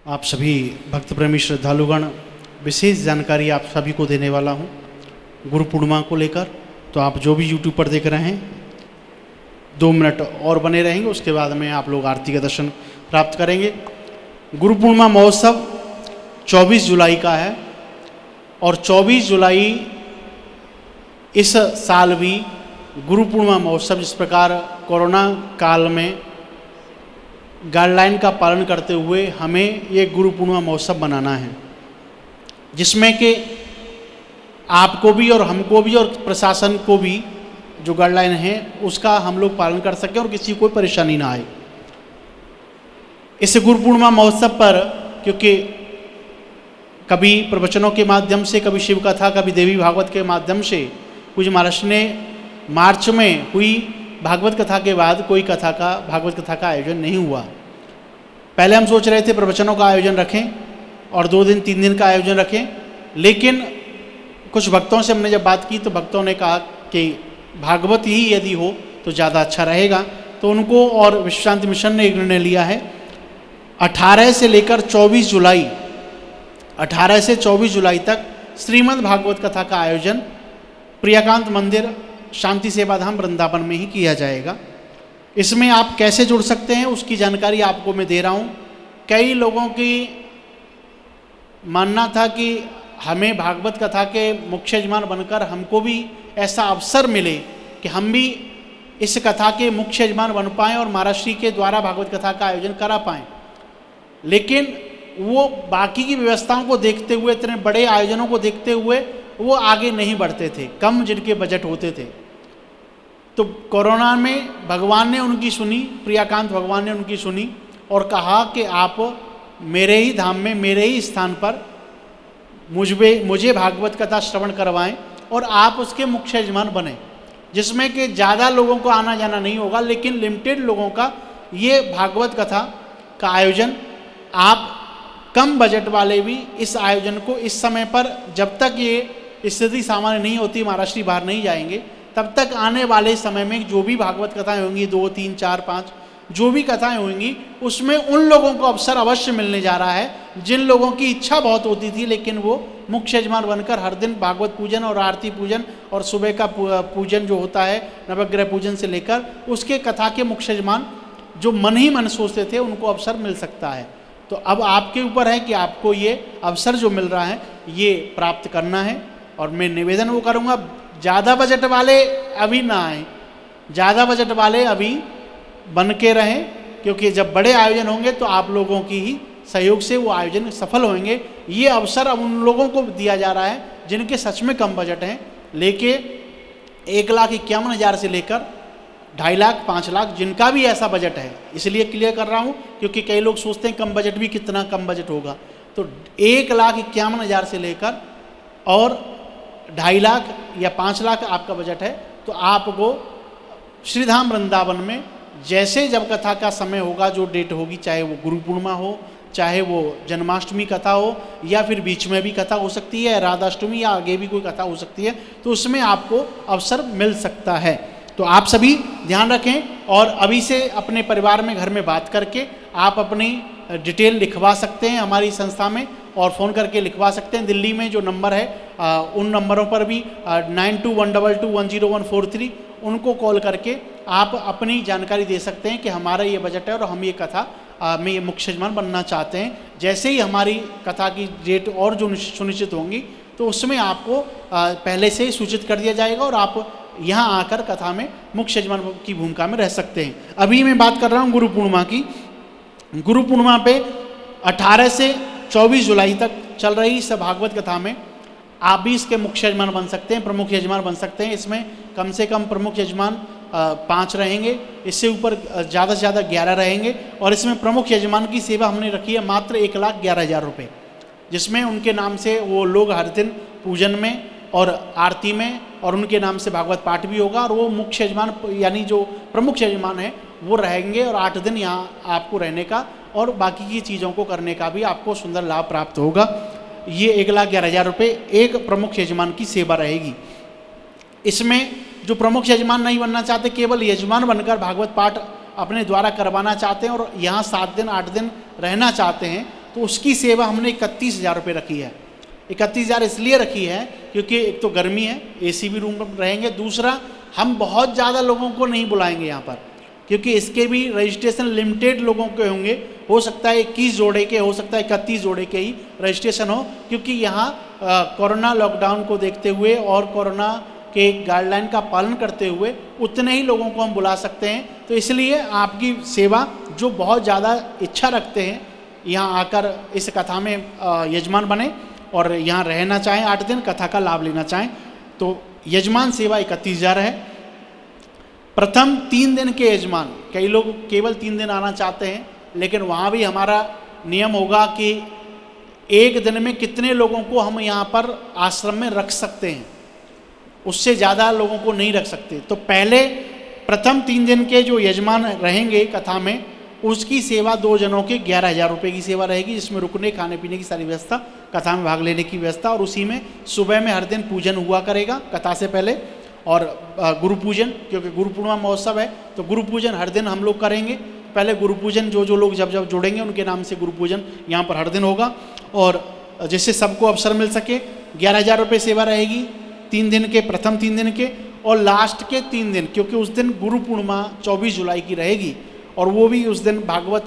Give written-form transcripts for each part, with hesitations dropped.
आप सभी भक्त प्रेमी श्रद्धालुगण, विशेष जानकारी आप सभी को देने वाला हूं गुरु पूर्णिमा को लेकर। तो आप जो भी यूट्यूब पर देख रहे हैं 2 मिनट और बने रहेंगे, उसके बाद में आप लोग आरती का दर्शन प्राप्त करेंगे। गुरु पूर्णिमा महोत्सव 24 जुलाई का है और 24 जुलाई इस साल भी गुरु पूर्णिमा महोत्सव जिस प्रकार कोरोना काल में गाइडलाइन का पालन करते हुए हमें ये गुरु पूर्णिमा महोत्सव बनाना है, जिसमें कि आपको भी और हमको भी और प्रशासन को भी जो गाइडलाइन है उसका हम लोग पालन कर सकें और किसी को कोई परेशानी ना आए। इस गुरु पूर्णिमा महोत्सव पर क्योंकि कभी प्रवचनों के माध्यम से, कभी शिव कथा, कभी देवी भागवत के माध्यम से पूज्य महाराज ने मार्च में हुई भागवत कथा के बाद कोई कथा का भागवत कथा का आयोजन नहीं हुआ। पहले हम सोच रहे थे प्रवचनों का आयोजन रखें और 2 दिन 3 दिन का आयोजन रखें, लेकिन कुछ भक्तों से हमने जब बात की तो भक्तों ने कहा कि भागवत ही यदि हो तो ज़्यादा अच्छा रहेगा। तो उनको और विश्व शांति मिशन ने एक निर्णय लिया है 18 से लेकर 24 जुलाई 18 से 24 जुलाई तक श्रीमद् भागवत कथा का आयोजन प्रियाकांत मंदिर शांति सेवा धाम वृंदावन में ही किया जाएगा। इसमें आप कैसे जुड़ सकते हैं उसकी जानकारी आपको मैं दे रहा हूँ। कई लोगों की मानना था कि हमें भागवत कथा के मुख्य यजमान बनकर हमको भी ऐसा अवसर मिले कि हम भी इस कथा के मुख्य यजमान बन पाएँ और महाराज श्री के द्वारा भागवत कथा का आयोजन करा पाएँ, लेकिन वो बाकी की व्यवस्थाओं को देखते हुए, इतने बड़े आयोजनों को देखते हुए वो आगे नहीं बढ़ते थे, कम जिनके बजट होते थे। तो कोरोना में भगवान ने उनकी सुनी, प्रियाकांत भगवान ने उनकी सुनी और कहा कि आप मेरे ही धाम में, मेरे ही स्थान पर मुझे भागवत कथा श्रवण करवाएं और आप उसके मुख्य यजमान बने, जिसमें कि ज़्यादा लोगों को आना जाना नहीं होगा, लेकिन लिमिटेड लोगों का ये भागवत कथा का आयोजन, आप कम बजट वाले भी इस आयोजन को इस समय पर, जब तक ये स्थिति सामान्य नहीं होती, महाराज श्री बाहर नहीं जाएंगे, तब तक आने वाले समय में जो भी भागवत कथाएं होंगी 2, 3, 4, 5 जो भी कथाएं होंगी, उसमें उन लोगों को अवसर अवश्य मिलने जा रहा है जिन लोगों की इच्छा बहुत होती थी, लेकिन वो मुख्य यजमान बनकर हर दिन भागवत पूजन और आरती पूजन और सुबह का पूजन जो होता है नवग्रह पूजन से लेकर उसके कथा के मुख्य यजमान जो मन ही मन सोचते थे उनको अवसर मिल सकता है। तो अब आपके ऊपर है कि आपको ये अवसर जो मिल रहा है ये प्राप्त करना है। और मैं निवेदन वो करूँगा, ज़्यादा बजट वाले अभी ना आए, ज़्यादा बजट वाले अभी बन के रहें, क्योंकि जब बड़े आयोजन होंगे तो आप लोगों की ही सहयोग से वो आयोजन सफल होंगे। ये अवसर अब उन लोगों को दिया जा रहा है जिनके सच में कम बजट हैं, लेके 1,51,000 से लेकर 2.5 लाख 5 लाख जिनका भी ऐसा बजट है। इसलिए क्लियर कर रहा हूँ क्योंकि कई लोग सोचते हैं कम बजट भी कितना कम बजट होगा। तो 1,51,000 से लेकर और 2.5 लाख या 5 लाख आपका बजट है, तो आपको श्रीधाम वृंदावन में जैसे जब कथा का समय होगा, जो डेट होगी, चाहे वो गुरु पूर्णिमा हो, चाहे वो जन्माष्टमी कथा हो, या फिर बीच में भी कथा हो सकती है, राधाष्टमी या आगे भी कोई कथा हो सकती है, तो उसमें आपको अवसर मिल सकता है। तो आप सभी ध्यान रखें और अभी से अपने परिवार में, घर में बात करके आप अपनी डिटेल लिखवा सकते हैं हमारी संस्था में और फ़ोन करके लिखवा सकते हैं। दिल्ली में जो नंबर है उन नंबरों पर भी 9212210143 उनको कॉल करके आप अपनी जानकारी दे सकते हैं कि हमारा ये बजट है और हम ये कथा में ये मुख्य यजमान बनना चाहते हैं। जैसे ही हमारी कथा की डेट और जो सुनिश्चित होंगी तो उसमें आपको पहले से ही सूचित कर दिया जाएगा और आप यहाँ आकर कथा में मुख्य यजमान की भूमिका में रह सकते हैं। अभी मैं बात कर रहा हूँ गुरु पूर्णिमा की। गुरु पूर्णिमा पे 18 से 24 जुलाई तक चल रही इस भागवत कथा में आप भी इसके मुख्य यजमान बन सकते हैं, प्रमुख यजमान बन सकते हैं। इसमें कम से कम प्रमुख यजमान 5 रहेंगे, इससे ऊपर ज़्यादा से ज़्यादा 11 रहेंगे। और इसमें प्रमुख यजमान की सेवा हमने रखी है मात्र 1,11,000 रुपये, जिसमें उनके नाम से वो लोग हर दिन पूजन में और आरती में और उनके नाम से भागवत पाठ भी होगा और वो मुख्य यजमान यानी जो प्रमुख यजमान है वो रहेंगे और 8 दिन यहाँ आपको रहने का और बाकी की चीज़ों को करने का भी आपको सुंदर लाभ प्राप्त होगा। ये 1,11,000 रुपये एक प्रमुख यजमान की सेवा रहेगी। इसमें जो प्रमुख यजमान नहीं बनना चाहते, केवल यजमान बनकर भागवत पाठ अपने द्वारा करवाना चाहते हैं और यहाँ 7 दिन 8 दिन रहना चाहते हैं, तो उसकी सेवा हमने 31,000 रुपये रखी है। 31,000 इसलिए रखी है क्योंकि एक तो गर्मी है, एसी भी रूम में रहेंगे, दूसरा हम बहुत ज़्यादा लोगों को नहीं बुलाएंगे यहाँ पर, क्योंकि इसके भी रजिस्ट्रेशन लिमिटेड लोगों के होंगे। हो सकता है 21 जोड़े के, हो सकता है 31 जोड़े के ही रजिस्ट्रेशन हो, क्योंकि यहाँ कोरोना लॉकडाउन को देखते हुए और कोरोना के गाइडलाइन का पालन करते हुए उतने ही लोगों को हम बुला सकते हैं। तो इसलिए आपकी सेवा जो बहुत ज़्यादा इच्छा रखते हैं यहाँ आकर इस कथा में यजमान बने और यहाँ रहना चाहें 8 दिन, कथा का लाभ लेना चाहें, तो यजमान सेवा 31,000 है। प्रथम 3 दिन के यजमान, कई लोग केवल 3 दिन आना चाहते हैं, लेकिन वहाँ भी हमारा नियम होगा कि एक दिन में कितने लोगों को हम यहाँ पर आश्रम में रख सकते हैं, उससे ज़्यादा लोगों को नहीं रख सकते। तो पहले प्रथम 3 दिन के जो यजमान रहेंगे कथा में, उसकी सेवा 2 जनों के 11,000 रुपये की सेवा रहेगी, जिसमें रुकने खाने पीने की सारी व्यवस्था, कथा में भाग लेने की व्यवस्था, और उसी में सुबह में हर दिन पूजन हुआ करेगा कथा से पहले, और गुरु पूजन, क्योंकि गुरु पूर्णिमा महोत्सव है तो गुरु पूजन हर दिन हम लोग करेंगे। पहले गुरु पूजन जो लोग जब जुड़ेंगे उनके नाम से गुरु पूजन यहाँ पर हर दिन होगा, और जिससे सबको अवसर मिल सके। 11,000 रुपये सेवा रहेगी 3 दिन के, प्रथम 3 दिन के, और लास्ट के 3 दिन, क्योंकि उस दिन गुरु पूर्णिमा 24 जुलाई की रहेगी और वो भी उस दिन भागवत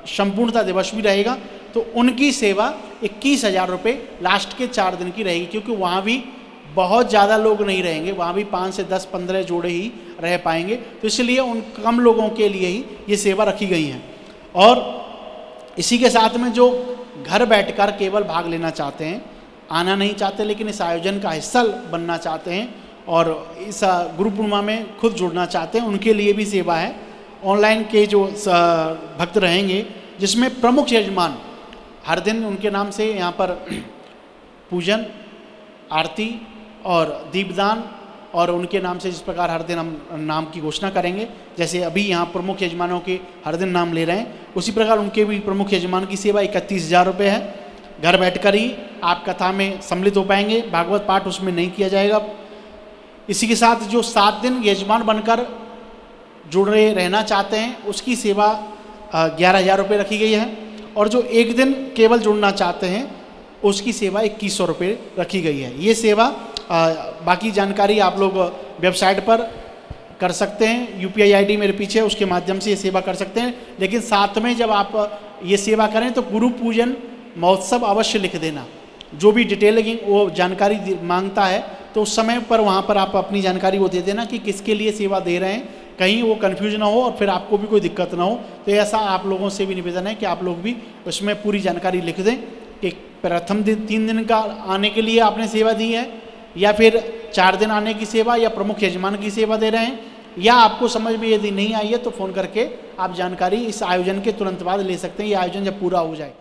संपूर्णता दिवस भी रहेगा, तो उनकी सेवा 21,000 रुपये लास्ट के 4 दिन की रहेगी, क्योंकि वहाँ भी बहुत ज़्यादा लोग नहीं रहेंगे, वहाँ भी 5 से 10, 15 जोड़े ही रह पाएंगे, तो इसलिए उन कम लोगों के लिए ही ये सेवा रखी गई है। और इसी के साथ में जो घर बैठकर केवल भाग लेना चाहते हैं, आना नहीं चाहते लेकिन इस आयोजन का हिस्सा बनना चाहते हैं और इस गुरु पूर्णिमा में खुद जुड़ना चाहते हैं, उनके लिए भी सेवा है। ऑनलाइन के जो भक्त रहेंगे, जिसमें प्रमुख यजमान हर दिन उनके नाम से यहाँ पर पूजन, आरती और दीपदान, और उनके नाम से जिस प्रकार हर दिन हम नाम की घोषणा करेंगे, जैसे अभी यहाँ प्रमुख यजमानों के हर दिन नाम ले रहे हैं, उसी प्रकार उनके भी प्रमुख यजमान की सेवा 31,000 रुपये है। घर बैठकर ही आप कथा में सम्मिलित हो पाएंगे, भागवत पाठ उसमें नहीं किया जाएगा। इसी के साथ जो 7 दिन यजमान बनकर जुड़े रहना चाहते हैं, उसकी सेवा 11,000 रुपये रखी गई है, और जो 1 दिन केवल जुड़ना चाहते हैं उसकी सेवा 2100 रुपये रखी गई है। ये सेवा बाकी जानकारी आप लोग वेबसाइट पर कर सकते हैं, UPI ID मेरे पीछे है, उसके माध्यम से ये सेवा कर सकते हैं। लेकिन साथ में जब आप ये सेवा करें तो गुरु पूजन महोत्सव अवश्य लिख देना, जो भी डिटेलिंग वो जानकारी मांगता है, तो उस समय पर वहाँ पर आप अपनी जानकारी वो दे देना कि किसके लिए सेवा दे रहे हैं, कहीं वो कन्फ्यूज ना हो और फिर आपको भी कोई दिक्कत ना हो। तो ऐसा आप लोगों से भी निवेदन है कि आप लोग भी उसमें पूरी जानकारी लिख दें कि प्रथम 3 दिन का आने के लिए आपने सेवा दी है, या फिर 4 दिन आने की सेवा, या प्रमुख यजमान की सेवा दे रहे हैं, या आपको समझ में यदि नहीं आई है तो फ़ोन करके आप जानकारी इस आयोजन के तुरंत बाद ले सकते हैं, ये आयोजन जब पूरा हो जाए।